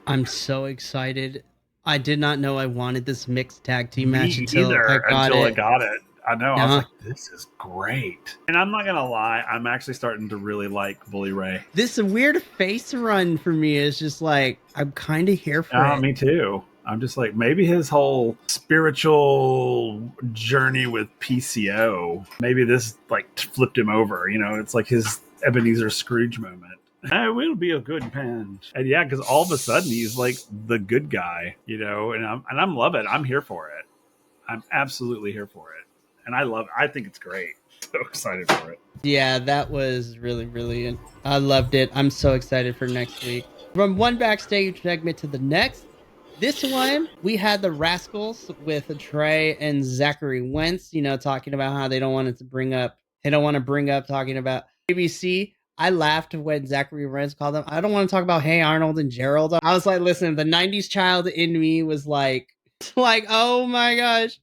I'm so excited. I did not know I wanted this mixed tag team match Me until I either got it. I know. I was Uh, like, this is great. And I'm not gonna lie, I'm actually starting to really like Bully Ray. this weird face run for me is just like, I'm kind of here for it. Me too. I'm just like, maybe his whole spiritual journey with PCO, maybe this like flipped him over. You know, it's like his Ebenezer Scrooge moment. I will be a good man. And yeah, because all of a sudden he's like the good guy, you know, and I'm loving it. I'm here for it. I'm absolutely here for it. And I love it. I think it's great. So excited for it. Yeah, that was really brilliant. I loved it. I'm so excited for next week. From one backstage segment to the next, this one we had the Rascals with Trey and Zachary Wentz, talking about how they don't want to bring up talking about ABC. I laughed when Zachary Wentz called them. I don't want to talk about Hey Arnold and Gerald. I was like, listen, the 90s child in me was like, oh my gosh.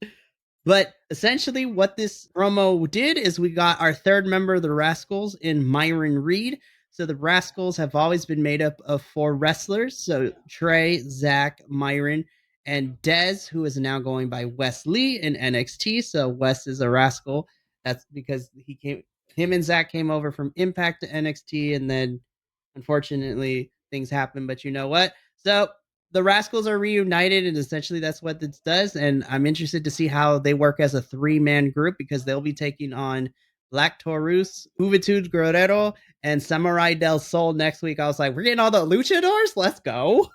But essentially, what this promo did is we got our third member of the Rascals in Myron Reed. So the Rascals have always been made up of four wrestlers. So Trey, Zach, Myron, and Dez, who is now going by Wes Lee in NXT. So Wes is a Rascal. That's because him and Zach came over from Impact to NXT, and then unfortunately things happen. But you know what? So the Rascals are reunited, and essentially that's what this does. And I'm interested to see how they work as a 3-man group, because they'll be taking on Black Taurus, Juventud Guerrero, and Samurai del Sol next week. I was like, we're getting all the luchadors? Let's go.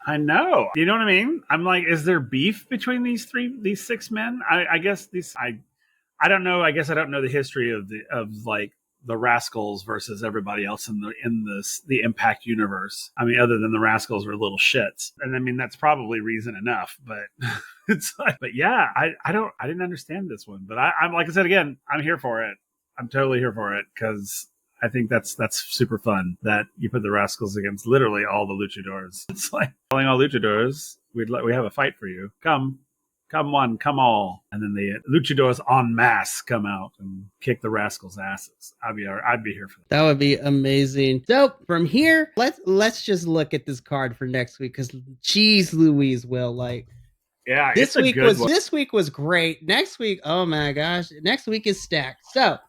I know. You know what I mean? I'm like, is there beef between these six men? I guess I don't know. I guess I don't know the history of the Rascals versus everybody else in the Impact universe. I mean, other than the Rascals are little shits, and I mean that's probably reason enough. But it's like, but yeah, I didn't understand this one, but I'm like I said again, I'm here for it. I'm totally here for it because I think that's super fun that you put the Rascals against literally all the luchadors. It's like telling all luchadors we have a fight for you. Come one, come all. And then the luchadors en masse come out and kick the Rascals' asses. I'd be here for that. That would be amazing. So from here, let's just look at this card for next week, because geez Louise, Will, like, yeah, this week was great. Next week, oh my gosh, next week is stacked. So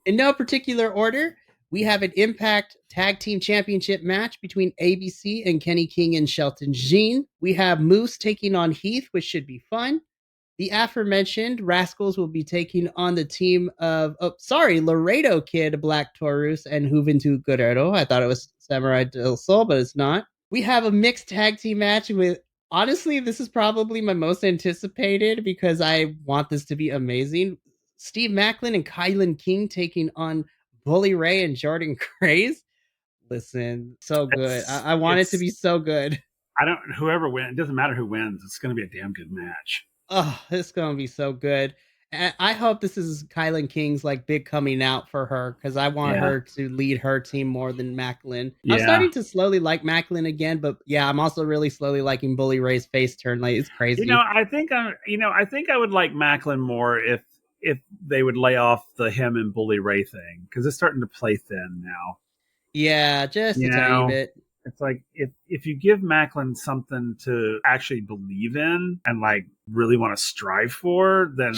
in no particular order, we have an Impact Tag Team Championship match between ABC and Kenny King and Shelton Jean. We have Moose taking on Heath, which should be fun. The aforementioned Rascals will be taking on the team of, Laredo Kid, Black Taurus, and Juventud Guerrero. I thought it was Samurai del Sol, but it's not. We have a mixed tag team match with, honestly, this is probably my most anticipated because I want this to be amazing. Steve Macklin and Kylan King taking on Bully Ray and Jordan Grace. Listen, so good. I want it to be so good. Whoever wins, it doesn't matter who wins. It's going to be a damn good match. Oh, it's gonna be so good. And I hope this is Kylan King's like big coming out for her because I want Yeah. her to lead her team more than Macklin. I'm Yeah. starting to slowly like Macklin again, but yeah, I'm also really slowly liking Bully Ray's face turn. Like it's crazy. I think I would like Macklin more if they would lay off the him and Bully Ray thing because it's starting to play thin now. Yeah, just a You tiny know, bit. it's like if you give Macklin something to actually believe in and like really want to strive for, then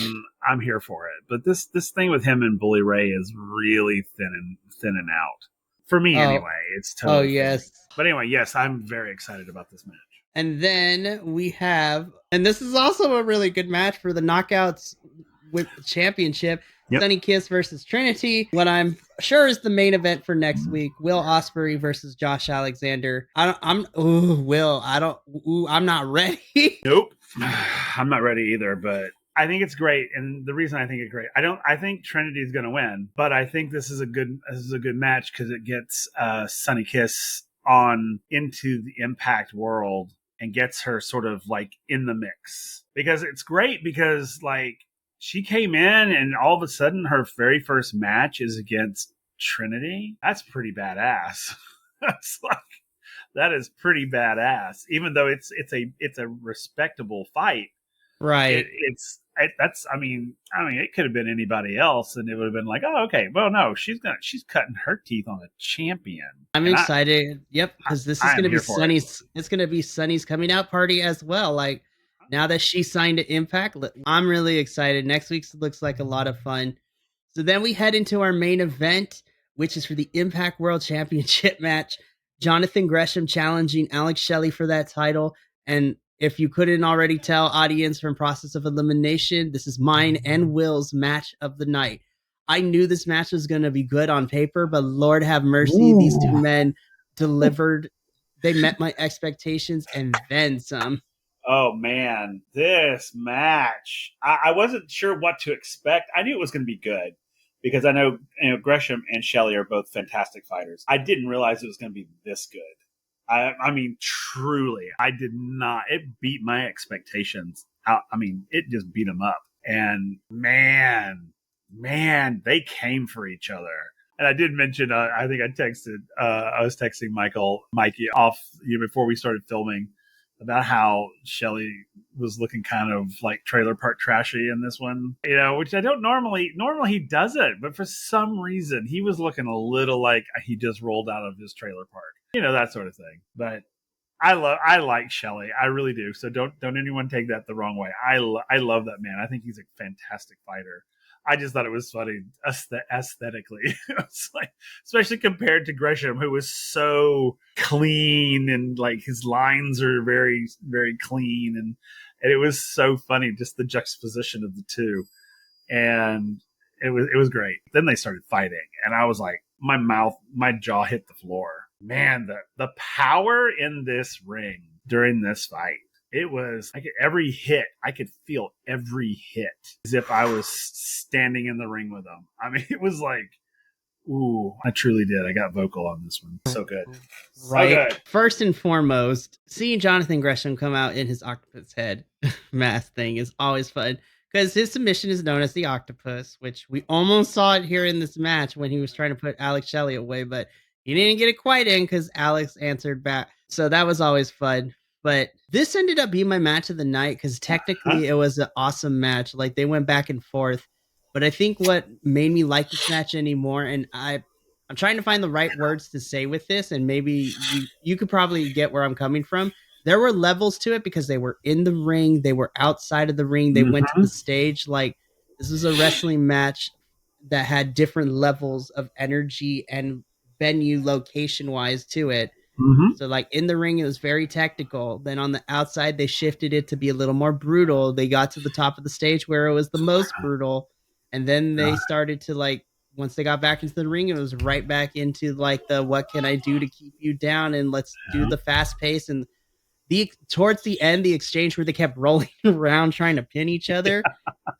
I'm here for it. But this thing with him and Bully Ray is really thinning out. For me Oh, anyway, it's oh totally thinning. yes. But anyway, yes, I'm very excited about this match. And then we have, and this is also a really good match for the Knockouts with championship. Yep. Sunny Kiss versus Trinity. What I'm sure is the main event for next week: Will Ospreay versus Josh Alexander. I'm not ready. Nope. I'm not ready either, but I think it's great. And the reason I think it's great, I think Trinity is going to win, but I think this is a good match because it gets Sunny Kiss on into the Impact world and gets her sort of like in the mix because it's great because like she came in and all of a sudden her very first match is against Trinity. That's pretty badass. That's like that is pretty badass. Even though it's a respectable fight, Right. that's I mean it could have been anybody else, and it would have been like, oh okay, well no, she's cutting her teeth on a champion, I'm and excited. Yep, because this is I am gonna be here for it. Sunny's. It's gonna be Sunny's coming out party as well. Like now that she signed to Impact, I'm really excited. Next week looks like a lot of fun. So then we head into our main event, which is for the Impact World Championship match. Jonathan Gresham challenging Alex Shelley for that title. And if you couldn't already tell, audience, from process of elimination, this is mine and Will's match of the night. I knew this match was going to be good on paper, but Lord have mercy, these two Ooh. men delivered. They met my expectations and then some. Oh man, this match! I wasn't sure what to expect. I knew it was going to be good because I know Gresham and Shelley are both fantastic fighters. I didn't realize it was going to be this good. I mean, truly, I did not. It beat my expectations. I mean, it just beat them up. And man, they came for each other. And I did mention, I think I was texting Mikey off before we started filming about how Shelley was looking kind of like trailer park trashy in this one, which I don't normally he doesn't, but for some reason he was looking a little like he just rolled out of his trailer park, that sort of thing. But I like Shelley, I really do. So don't anyone take that the wrong way. I love that man. I think he's a fantastic fighter. I just thought it was funny aesthetically. It's like, especially compared to Gresham, who was so clean and like his lines are very, very clean. And it was so funny, just the juxtaposition of the two. And it was great. Then they started fighting. And I was like, my jaw hit the floor. Man, the power in this ring during this fight. It was like every hit, I could feel every hit as if I was standing in the ring with them. I mean, it was like, ooh, I truly did. I got vocal on this one. So good. Right. So good. First and foremost, seeing Jonathan Gresham come out in his octopus head mask thing is always fun because his submission is known as the octopus, which we almost saw it here in this match when he was trying to put Alex Shelley away, but he didn't get it quite in because Alex answered back. So that was always fun. But this ended up being my match of the night because technically it was an awesome match. Like they went back and forth. But I think what made me like this match anymore, and I'm trying to find the right words to say with this, and maybe you could probably get where I'm coming from. There were levels to it because they were in the ring, they were outside of the ring, they went to the stage. Like this was a wrestling match that had different levels of energy and venue location wise to it. So like in the ring, it was very technical. Then on the outside, they shifted it to be a little more brutal. They got to the top of the stage where it was the most brutal. And then they started to like, once they got back into the ring, it was right back into like the, what can I do to keep you down? And let's do the fast pace. And towards the end, the exchange where they kept rolling around trying to pin each other.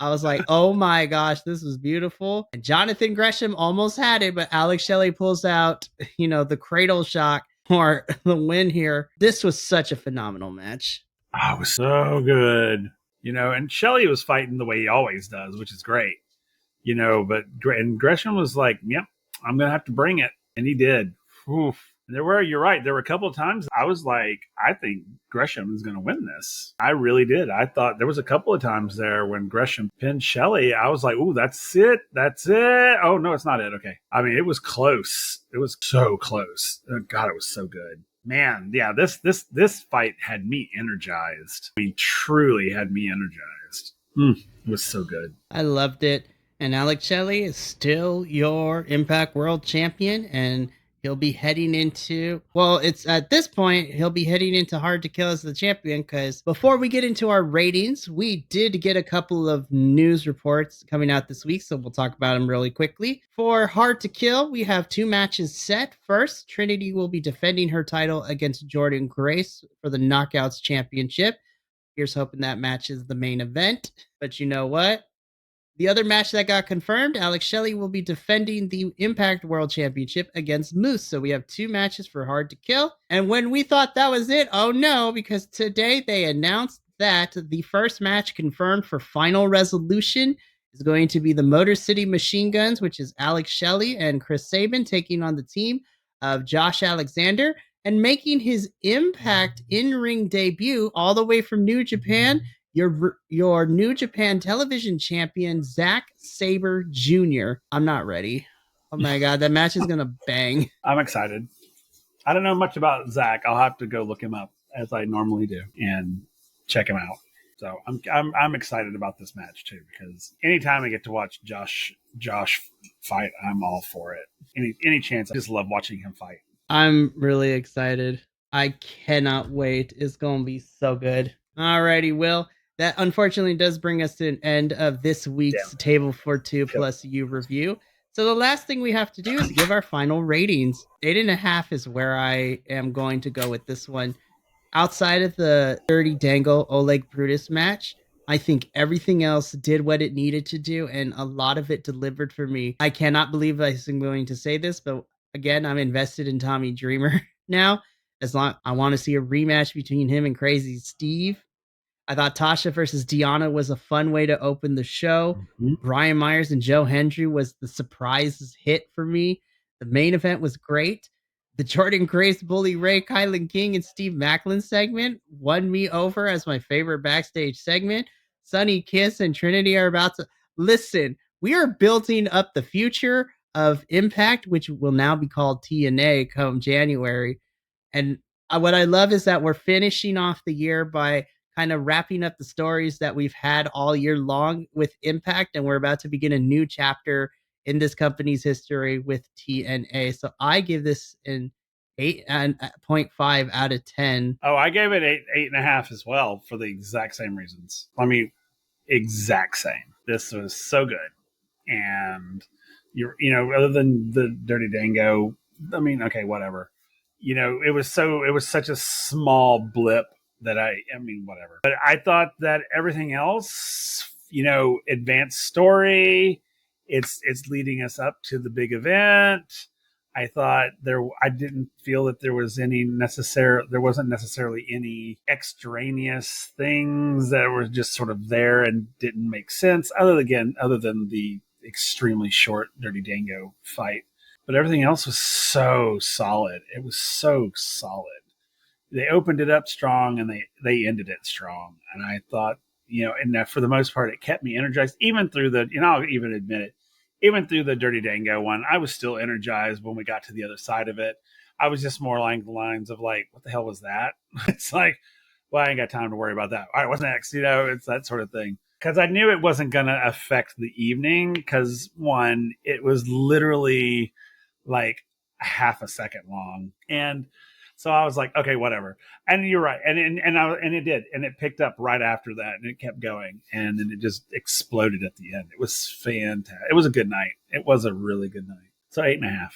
I was like, oh my gosh, this was beautiful. And Jonathan Gresham almost had it, but Alex Shelley pulls out, the cradle shock for the win here. This was such a phenomenal match. Oh, it was so good. And Shelley was fighting the way he always does, which is great, but and Gresham was like, yep, I'm going to have to bring it. And he did. Oof. You're right. There were a couple of times I was like, I think Gresham is going to win this. I really did. I thought there was a couple of times there when Gresham pinned Shelley. I was like, oh, that's it. That's it. Oh, no, it's not it. Okay. I mean, it was close. It was so close. Oh, God, it was so good. Man, yeah, this fight had me energized. I mean, truly had me energized. It was so good. I loved it. And Alex Shelley is still your Impact World Champion, and he'll be heading into, well, it's at this point, he'll be heading into Hard to Kill as the champion, because before we get into our ratings, we did get a couple of news reports coming out this week, so we'll talk about them really quickly. For Hard to Kill, we have 2 matches set. First, Trinity will be defending her title against Jordan Grace for the Knockouts Championship. Here's hoping that match is the main event. But you know what? The other match that got confirmed, Alex Shelley will be defending the Impact World Championship against Moose. So we have 2 matches for Hard to Kill. And when we thought that was it, oh no, because today they announced that the first match confirmed for Final Resolution is going to be the Motor City Machine Guns, which is Alex Shelley and Chris Sabin taking on the team of Josh Alexander, and making his Impact in-ring debut all the way from New Japan, your New Japan Television Champion, Zack Sabre Jr. I'm not ready. Oh my God, that match is going to bang. I'm excited. I don't know much about Zach. I'll have to go look him up as I normally do and check him out. So I'm excited about this match too, because anytime I get to watch Josh fight, I'm all for it. Any chance, I just love watching him fight. I'm really excited. I cannot wait. It's going to be so good. Alrighty, Will. That unfortunately does bring us to an end of this week's TableForTwo+You review. So the last thing we have to do is give our final ratings. 8.5 is where I am going to go with this one. Outside of the Dirty Dangle Oleg Brutus match, I think everything else did what it needed to do, and a lot of it delivered for me. I cannot believe I'm going to say this, but again, I'm invested in Tommy Dreamer now. I want to see a rematch between him and Crazy Steve. I thought Tasha versus Deanna was a fun way to open the show. Mm-hmm. Brian Myers and Joe Hendry was the surprise hit for me. The main event was great. The Jordan Grace, Bully Ray, Kylan King, and Steve Macklin segment won me over as my favorite backstage segment. Sonny Kiss and Trinity are about to listen. We are building up the future of Impact, which will now be called TNA come January. And what I love is that we're finishing off the year by kind of wrapping up the stories that we've had all year long with Impact, and we're about to begin a new chapter in this company's history with TNA. So I give this an 8.5 out of 10. Oh, I gave it 8.5 as well for the exact same reasons. I mean, exact same. This was so good, and other than the Dirty Dango, I mean, okay, whatever. It was such a small blip that I mean, whatever. But I thought that everything else, advanced story, it's leading us up to the big event. I thought I didn't feel that there wasn't necessarily any extraneous things that were just sort of there and didn't make sense, other than the extremely short Dirty Dango fight. But everything else was so solid. It was so solid. They opened it up strong and they ended it strong. And I thought, and that for the most part, it kept me energized, even through I'll even admit it, even through the Dirty Dango one, I was still energized when we got to the other side of it. I was just more along the lines of like, what the hell was that? It's like, well, I ain't got time to worry about that. All right, what's next? It's that sort of thing. Because I knew it wasn't going to affect the evening because, one, it was literally like half a second long. And so I was like, okay, whatever. And you're right. And it did. And it picked up right after that and it kept going. And then it just exploded at the end. It was fantastic. It was a good night. It was a really good night. So 8.5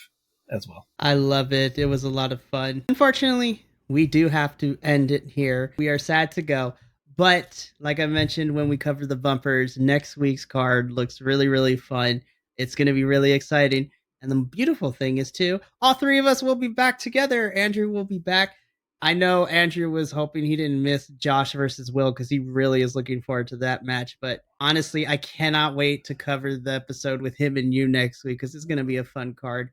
as well. I love it. It was a lot of fun. Unfortunately, we do have to end it here. We are sad to go. But like I mentioned when we covered the bumpers, next week's card looks really, really fun. It's going to be really exciting. And the beautiful thing is, too, all 3 of us will be back together. Andrew will be back I know Andrew was hoping he didn't miss Josh versus Will because he really is looking forward to that match. But honestly, I cannot wait to cover the episode with him and you next week because it's going to be a fun card.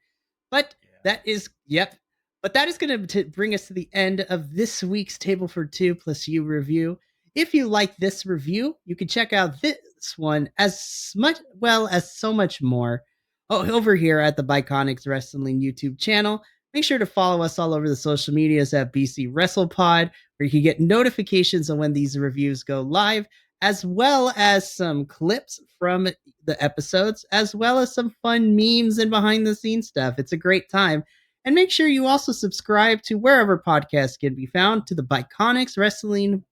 But that is, yep. But that is going to bring us to the end of this week's Table for Two plus You review. If you like this review, you can check out this one as much, well, as so much more over here at the Biconics Wrestling YouTube channel. Make sure to follow us all over the social medias at bcwrestlepod, where you can get notifications on when these reviews go live, as well as some clips from the episodes, as well as some fun memes and behind the scenes stuff. It's a great time. And make sure you also subscribe to wherever podcasts can be found to the Biconics Wrestling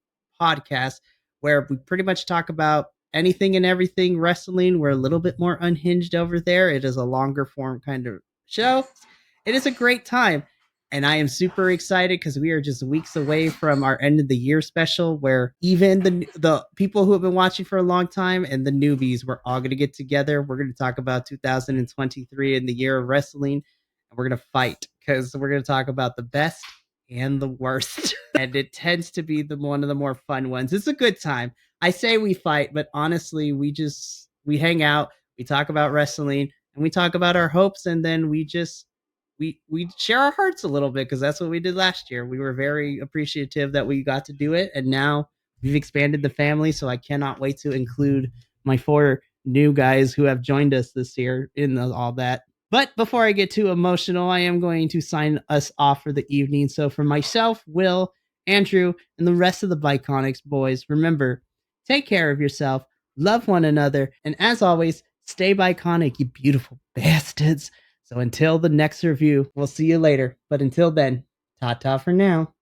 Podcast, where we pretty much talk about anything and everything wrestling. We're a little bit more unhinged over there. It is a longer form kind of show. It is a great time. And I am super excited because we are just weeks away from our end of the year special, where even the people who have been watching for a long time and the newbies, we're all going to get together. We're going to talk about 2023 and the year of wrestling, and we're going to fight because we're going to talk about the best and the worst. And it tends to be one of the more fun ones. It's a good time. I say we fight, but honestly, we hang out, we talk about wrestling, and we talk about our hopes, and then we share our hearts a little bit because that's what we did last year. We were very appreciative that we got to do it, and now we've expanded the family, so I cannot wait to include my 4 new guys who have joined us this year in all that. But before I get too emotional, I am going to sign us off for the evening. So for myself, Will, Andrew, and the rest of the Biconics boys, remember, take care of yourself, love one another, and as always, stay Biconic, you beautiful bastards. So until the next review, we'll see you later. But until then, ta-ta for now.